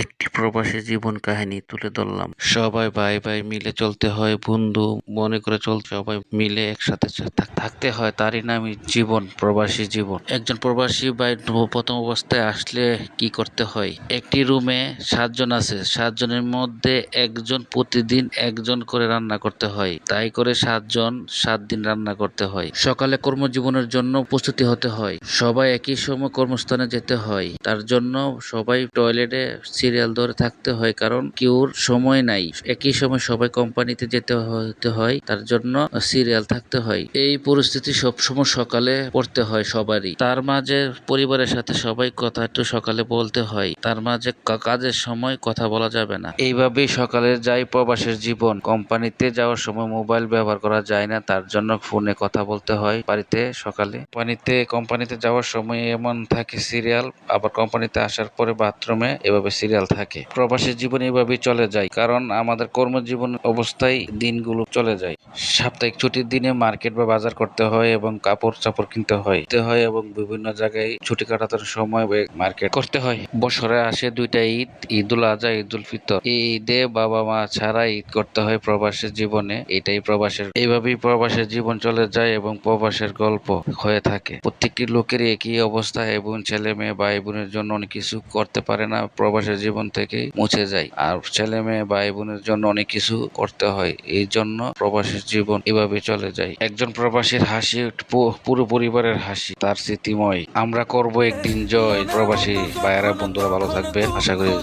একটি প্রবাসী জীবন কাহিনী তুলে ধরলাম। সবাই ভাই ভাই মিলে চলতে হয়, বন্ধু মনে করে চলতে, সবাই মিলে একসাথে থাকতে হয়, তারই নামই জীবন, প্রবাসী জীবন। একজন প্রবাসী ভাই প্রথম অবস্থায় আসলে কি করতে হয়? একটি রুমে 7 জন আছে, 7 জনের মধ্যে একজন প্রতিদিন একজন করে রান্না করতে হয়। তাই করে 7 জন 7 দিন রান্না করতে হয়। সকালে কর্মজীবনের জন্য প্রস্তুতি হতে হয়, সবাই একই সময় কর্মস্থানে যেতে হয়। তার জন্য সবাই টয়লেটে সিরিয়াল ধরে থাকতে হয়, কারণ কেউর সময় নাই। একই সময় সবাই কোম্পানিতে হতে হয়, তার জন্য সিরিয়াল থাকতে হয়। এই পরিস্থিতি সবসময় সকালে পড়তে হয় সবারই। তার মাঝে পরিবারের সাথে সবাই কথা একটু সকালে বলতে হয়, তার মাঝে কাজের সময় কথা বলা যাবে না। এইভাবেই সকালে যাই প্রবাসের জীবন। কোম্পানিতে যাওয়ার সময় মোবাইল ব্যবহার করা যায় না, তার জন্য ফোনে কথা বলতে হয় বাড়িতে সকালে। কোম্পানিতে যাওয়ার সময় এমন থাকে সিরিয়াল, আবার কোম্পানিতে আসার পরে বাথরুমে এভাবে সিরিয়াল থাকে। প্রবাসী জীবন এভাবেই চলে যায়, কারণ আমাদের কর্মজীবন অবস্থায় দিনগুলো চলে যায়। সাপ্তাহিক ছুটির দিনে মার্কেট বা বাজার করতে হয় এবং কাপড় চাপড় কিনতে হয় এবং বিভিন্ন জায়গায় ছুটি কাটানোর সময় মার্কেট করতে হয়। বছরে আসে 2টা ঈদ, ঈদুল আজহা, ঈদুল ফিতর। এই ঈদে বাবা মা ছাড়া ঈদ করতে হয় প্রবাসী জীবনে। এইভাবেই প্রবাসের জীবন চলে যায় এবং প্রবাসের গল্প হয়ে থাকে। প্রত্যেকটি লোকেরই একই অবস্থা এবং ছেলে মেয়ে ভাই বোনের জন্য অনেক কিছু করতে পারে না, প্রবাসের জীবন থেকেই মুছে যায়। আর ছেলে মেয়ে ভাই বোনের জন্য অনেক কিছু করতে হয়, এই জন্য প্রবাসের জীবন এভাবে চলে যায়। একজন প্রবাসীর হাসি পুরো পরিবারের হাসি, তার স্মৃতিময়। আমরা করব একদিন জয়। প্রবাসী ভাইয়েরা বন্ধুরা ভালো থাকবেন, আশা করি।